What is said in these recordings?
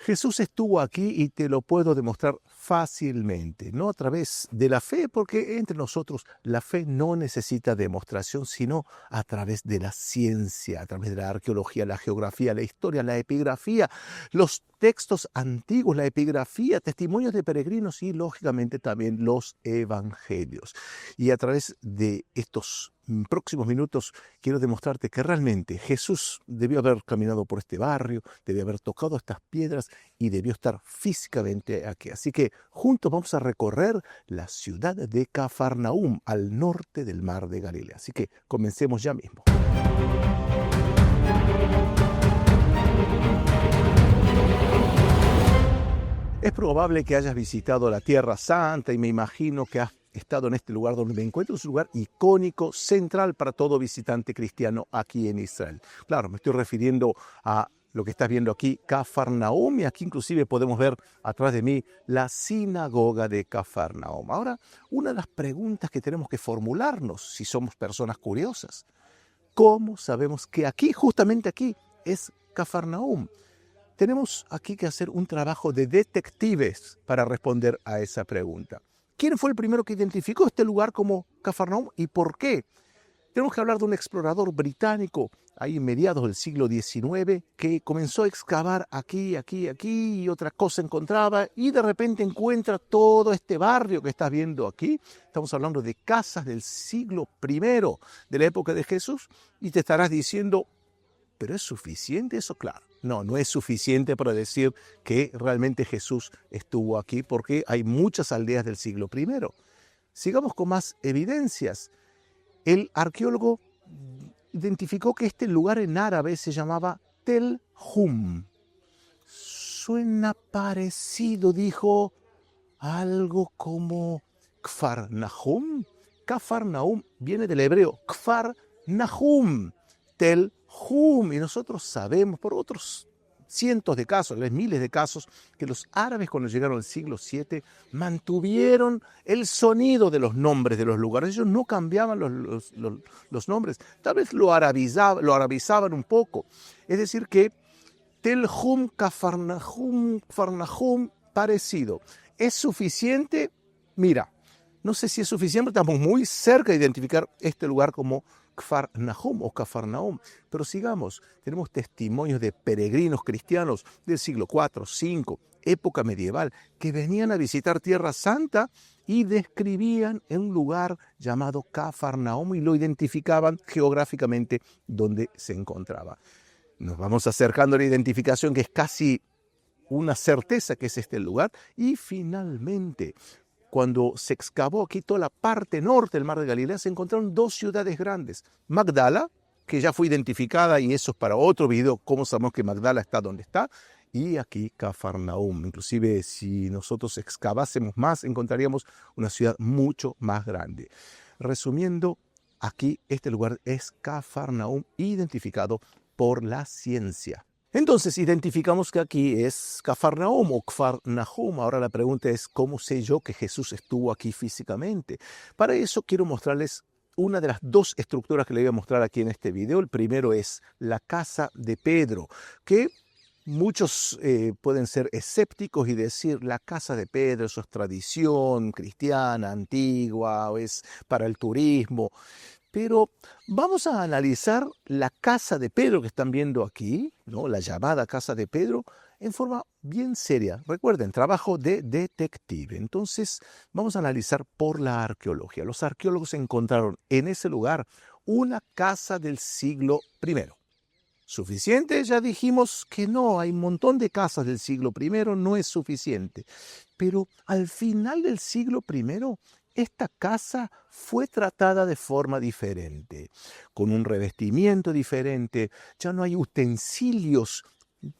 Jesús estuvo aquí y te lo puedo demostrar fácilmente, no a través de la fe, porque entre nosotros la fe no necesita demostración, sino a través de la ciencia, a través de la arqueología, la geografía, la historia, la epigrafía, los textos antiguos, la epigrafía, testimonios de peregrinos y, lógicamente, también los evangelios. Y a través de estos próximos minutos quiero demostrarte que realmente Jesús debió haber caminado por este barrio, debió haber tocado estas piedras y debió estar físicamente aquí. Así que juntos vamos a recorrer la ciudad de Cafarnaúm, al norte del mar de Galilea. Así que comencemos ya mismo. Es probable que hayas visitado la Tierra Santa y me imagino que has estado en este lugar donde me encuentro. Es un lugar icónico, central para todo visitante cristiano aquí en Israel. Claro, me estoy refiriendo a lo que estás viendo aquí, Cafarnaúm, y aquí inclusive podemos ver atrás de mí la sinagoga de Cafarnaúm. Ahora, una de las preguntas que tenemos que formularnos si somos personas curiosas: ¿cómo sabemos que aquí, justamente aquí, es Cafarnaúm? Tenemos aquí que hacer un trabajo de detectives para responder a esa pregunta. ¿Quién fue el primero que identificó este lugar como Cafarnaúm y por qué? Tenemos que hablar de un explorador británico, ahí en mediados del siglo XIX, que comenzó a excavar aquí y otra cosa encontraba y de repente encuentra todo este barrio que estás viendo aquí. Estamos hablando de casas del siglo I, de la época de Jesús, y te estarás diciendo, ¿pero es suficiente eso? Claro. No es suficiente para decir que realmente Jesús estuvo aquí, porque hay muchas aldeas del siglo I. Sigamos con más evidencias. El arqueólogo identificó que este lugar en árabe se llamaba Tel Hum. Suena parecido, dijo, algo como Kfar Nahum. Cafarnaum viene del hebreo Kfar Nahum, Tel Hum, y nosotros sabemos por otros cientos de casos, miles de casos, que los árabes cuando llegaron al siglo VII mantuvieron el sonido de los nombres de los lugares. Ellos no cambiaban los nombres, tal vez lo arabizaban un poco. Es decir que Tel Hum, Cafarnaum, parecido. ¿Es suficiente? Mira, no sé si es suficiente, estamos muy cerca de identificar este lugar como Kfar Nahum o Cafarnaum. Pero sigamos, tenemos testimonios de peregrinos cristianos del siglo IV, V, época medieval, que venían a visitar Tierra Santa y describían un lugar llamado Cafarnaum y lo identificaban geográficamente donde se encontraba. Nos vamos acercando a la identificación, que es casi una certeza que es este lugar, y finalmente, cuando se excavó aquí toda la parte norte del mar de Galilea, se encontraron dos ciudades grandes. Magdala, que ya fue identificada, y eso es para otro video, cómo sabemos que Magdala está donde está, y aquí Cafarnaum. Inclusive si nosotros excavásemos más, encontraríamos una ciudad mucho más grande. Resumiendo, aquí este lugar es Cafarnaum, identificado por la ciencia. Entonces identificamos que aquí es Cafarnaum o Kfar Nahum. Ahora la pregunta es, ¿cómo sé yo que Jesús estuvo aquí físicamente? Para eso quiero mostrarles una de las dos estructuras que les voy a mostrar aquí en este video. El primero es la casa de Pedro, que muchos pueden ser escépticos y decir, la casa de Pedro, eso es tradición cristiana, antigua, o es para el turismo. Pero vamos a analizar la casa de Pedro que están viendo aquí, ¿no? La llamada casa de Pedro, en forma bien seria. Recuerden, trabajo de detective. Entonces, vamos a analizar por la arqueología. Los arqueólogos encontraron en ese lugar una casa del siglo I. ¿Suficiente? Ya dijimos que no, hay un montón de casas del siglo I, no es suficiente. Pero al final del siglo I, esta casa fue tratada de forma diferente, con un revestimiento diferente. Ya no hay utensilios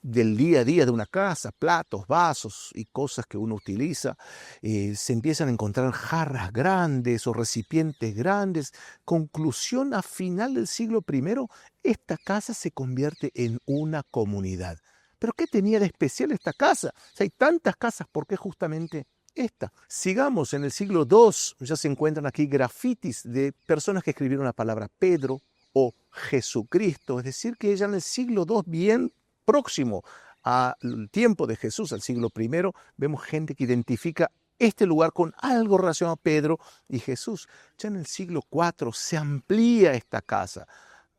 del día a día de una casa, platos, vasos y cosas que uno utiliza. Se empiezan a encontrar jarras grandes o recipientes grandes. Conclusión, a final del siglo I, esta casa se convierte en una comunidad. ¿Pero qué tenía de especial esta casa? Si hay tantas casas, ¿por qué justamente esta? Sigamos, en el siglo II ya se encuentran aquí grafitis de personas que escribieron la palabra Pedro o Jesucristo. Es decir, que ya en el siglo II, bien próximo al tiempo de Jesús, al siglo I, vemos gente que identifica este lugar con algo relacionado a Pedro y Jesús. Ya en el siglo IV se amplía esta casa,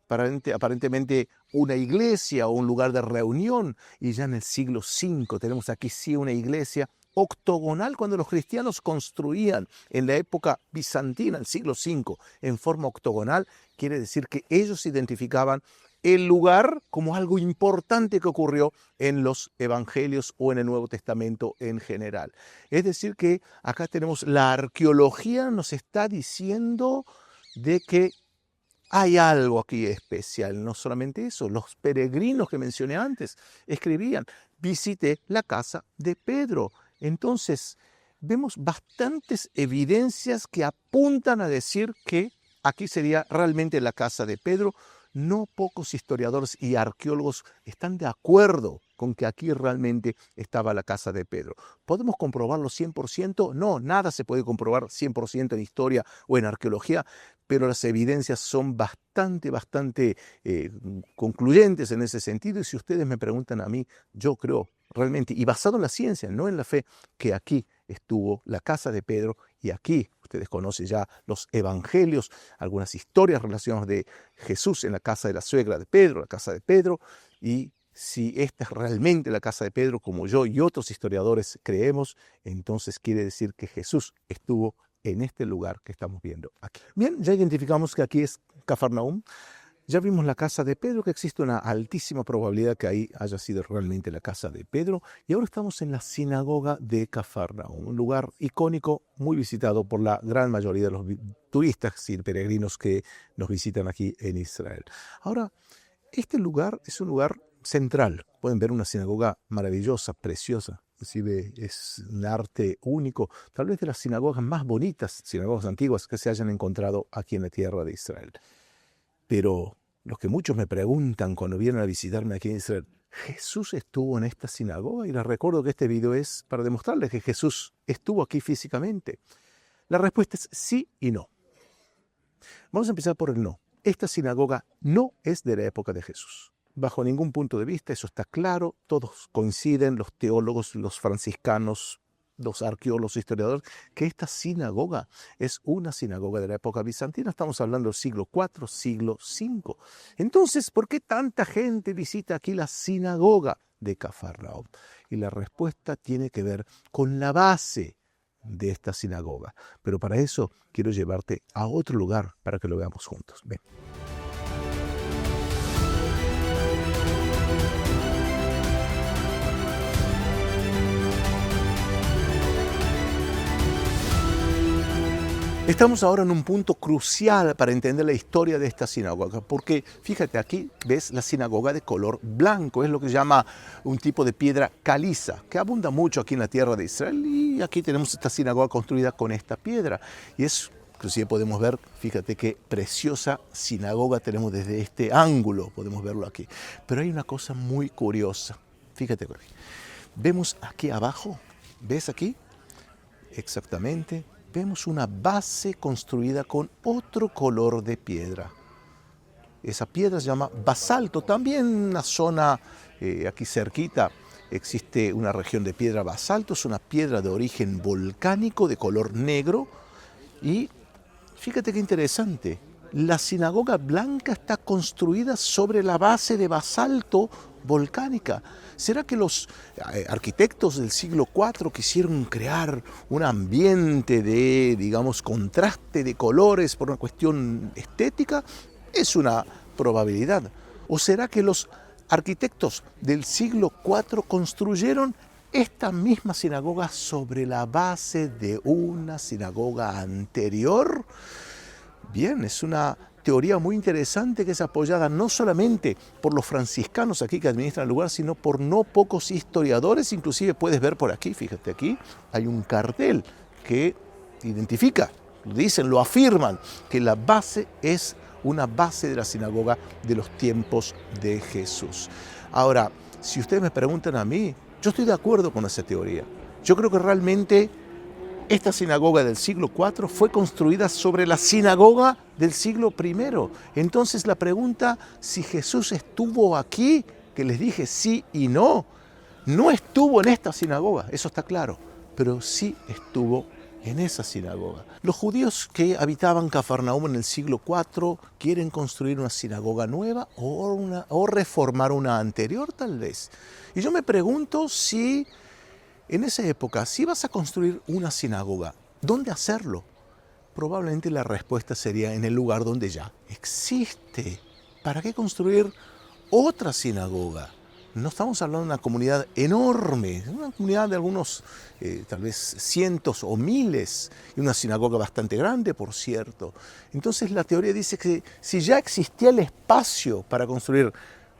aparentemente una iglesia o un lugar de reunión, y ya en el siglo V tenemos aquí sí una iglesia octogonal. Cuando los cristianos construían en la época bizantina, el siglo V, en forma octogonal, quiere decir que ellos identificaban el lugar como algo importante que ocurrió en los evangelios o en el Nuevo Testamento en general. Es decir que acá tenemos la arqueología nos está diciendo de que hay algo aquí especial. No solamente eso, los peregrinos que mencioné antes escribían: visité la casa de Pedro. Entonces, vemos bastantes evidencias que apuntan a decir que aquí sería realmente la casa de Pedro. No pocos historiadores y arqueólogos están de acuerdo con que aquí realmente estaba la casa de Pedro. ¿Podemos comprobarlo 100%? No, nada se puede comprobar 100% en historia o en arqueología, pero las evidencias son bastante concluyentes en ese sentido. Y si ustedes me preguntan a mí, yo creo realmente, y basado en la ciencia, no en la fe, que aquí estuvo la casa de Pedro. Y aquí ustedes conocen ya los evangelios, algunas historias relacionadas de Jesús en la casa de la suegra de Pedro, la casa de Pedro. Y si esta es realmente la casa de Pedro, como yo y otros historiadores creemos, entonces quiere decir que Jesús estuvo en este lugar que estamos viendo aquí. Bien, ya identificamos que aquí es Cafarnaúm. Ya vimos la casa de Pedro, que existe una altísima probabilidad que ahí haya sido realmente la casa de Pedro. Y ahora estamos en la sinagoga de Cafarnaúm, un lugar icónico, muy visitado por la gran mayoría de los turistas y peregrinos que nos visitan aquí en Israel. Ahora, este lugar es un lugar central. Pueden ver una sinagoga maravillosa, preciosa. Inclusive es un arte único, tal vez de las sinagogas más bonitas, sinagogas antiguas que se hayan encontrado aquí en la tierra de Israel. Pero lo que muchos me preguntan cuando vienen a visitarme aquí en Israel: ¿Jesús estuvo en esta sinagoga? Y les recuerdo que este video es para demostrarles que Jesús estuvo aquí físicamente. La respuesta es sí y no. Vamos a empezar por el no. Esta sinagoga no es de la época de Jesús. Bajo ningún punto de vista, eso está claro. Todos coinciden, los teólogos, los franciscanos, los arqueólogos, historiadores, que esta sinagoga es una sinagoga de la época bizantina. Estamos hablando del siglo IV, siglo V. Entonces, ¿por qué tanta gente visita aquí la sinagoga de Cafarnaúm? Y la respuesta tiene que ver con la base de esta sinagoga. Pero para eso quiero llevarte a otro lugar para que lo veamos juntos. Ven. Estamos ahora en un punto crucial para entender la historia de esta sinagoga, porque fíjate, aquí ves la sinagoga de color blanco, es lo que se llama un tipo de piedra caliza, que abunda mucho aquí en la tierra de Israel, y aquí tenemos esta sinagoga construida con esta piedra. Y es, inclusive podemos ver, fíjate qué preciosa sinagoga tenemos desde este ángulo, podemos verlo aquí. Pero hay una cosa muy curiosa, fíjate, vemos aquí abajo, ¿ves aquí? Exactamente. Vemos una base construida con otro color de piedra. Esa piedra se llama basalto. También en una zona aquí cerquita existe una región de piedra basalto. Es una piedra de origen volcánico de color negro. Y fíjate qué interesante. La sinagoga blanca está construida sobre la base de basalto volcánica. ¿Será que los arquitectos del siglo IV quisieron crear un ambiente de, digamos, contraste de colores por una cuestión estética? Es una probabilidad. ¿O será que los arquitectos del siglo IV construyeron esta misma sinagoga sobre la base de una sinagoga anterior? Bien, es una teoría muy interesante que es apoyada no solamente por los franciscanos aquí que administran el lugar, sino por no pocos historiadores. Inclusive puedes ver por aquí, fíjate aquí, hay un cartel que identifica, dicen, lo afirman, que la base es una base de la sinagoga de los tiempos de Jesús. Ahora, si ustedes me preguntan a mí, yo estoy de acuerdo con esa teoría. Yo creo que realmente esta sinagoga del siglo IV fue construida sobre la sinagoga del siglo I. Entonces la pregunta, si Jesús estuvo aquí, que les dije sí y no, No estuvo en esta sinagoga, eso está claro, pero sí estuvo en esa sinagoga. Los judíos que habitaban Cafarnaúm en el siglo IV quieren construir una sinagoga nueva o reformar una anterior tal vez. Y yo me pregunto si en esa época, si vas a construir una sinagoga, ¿dónde hacerlo? Probablemente la respuesta sería en el lugar donde ya existe. ¿Para qué construir otra sinagoga? No estamos hablando de una comunidad enorme, una comunidad de algunos, tal vez cientos o miles, y una sinagoga bastante grande, por cierto. Entonces la teoría dice que si ya existía el espacio para construir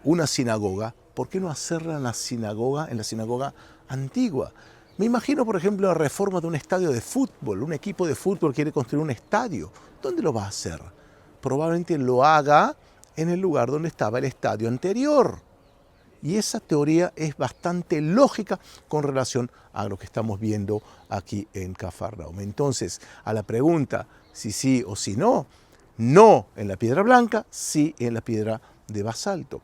una sinagoga, ¿por qué no hacerla en la sinagoga antigua? Me imagino, por ejemplo, la reforma de un estadio de fútbol. Un equipo de fútbol quiere construir un estadio. ¿Dónde lo va a hacer? Probablemente lo haga en el lugar donde estaba el estadio anterior. Y esa teoría es bastante lógica con relación a lo que estamos viendo aquí en Cafarnaúm. Entonces, a la pregunta si sí o si no, no en la piedra blanca, sí en la piedra de basalto.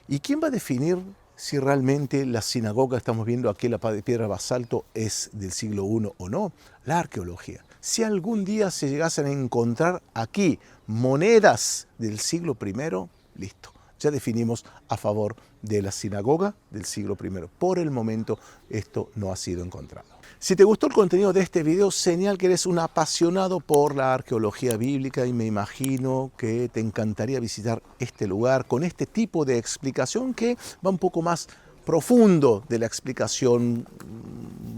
¿Y quién va a definir si realmente la sinagoga, estamos viendo aquí la piedra de basalto, es del siglo I o no? La arqueología. Si algún día se llegasen a encontrar aquí monedas del siglo I, listo. Ya definimos a favor de la sinagoga del siglo I. Por el momento esto no ha sido encontrado. Si te gustó el contenido de este video, señal que eres un apasionado por la arqueología bíblica y me imagino que te encantaría visitar este lugar con este tipo de explicación que va un poco más profundo de la explicación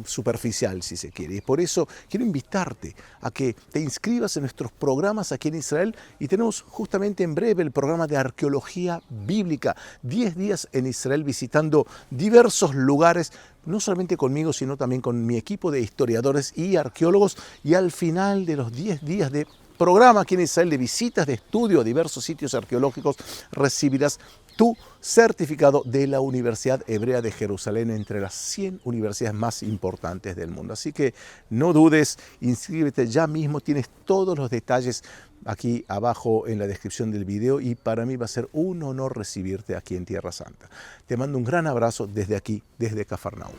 superficial, si se quiere. Y por eso quiero invitarte a que te inscribas en nuestros programas aquí en Israel y tenemos justamente en breve el programa de arqueología bíblica, 10 días en Israel visitando diversos lugares, no solamente conmigo, sino también con mi equipo de historiadores y arqueólogos, y al final de los 10 días de programa aquí en Israel de visitas de estudio a diversos sitios arqueológicos, recibirás tu certificado de la Universidad Hebrea de Jerusalén, entre las 100 universidades más importantes del mundo. Así que no dudes, inscríbete ya mismo, tienes todos los detalles aquí abajo en la descripción del video y para mí va a ser un honor recibirte aquí en Tierra Santa. Te mando un gran abrazo desde aquí, desde Cafarnaúm.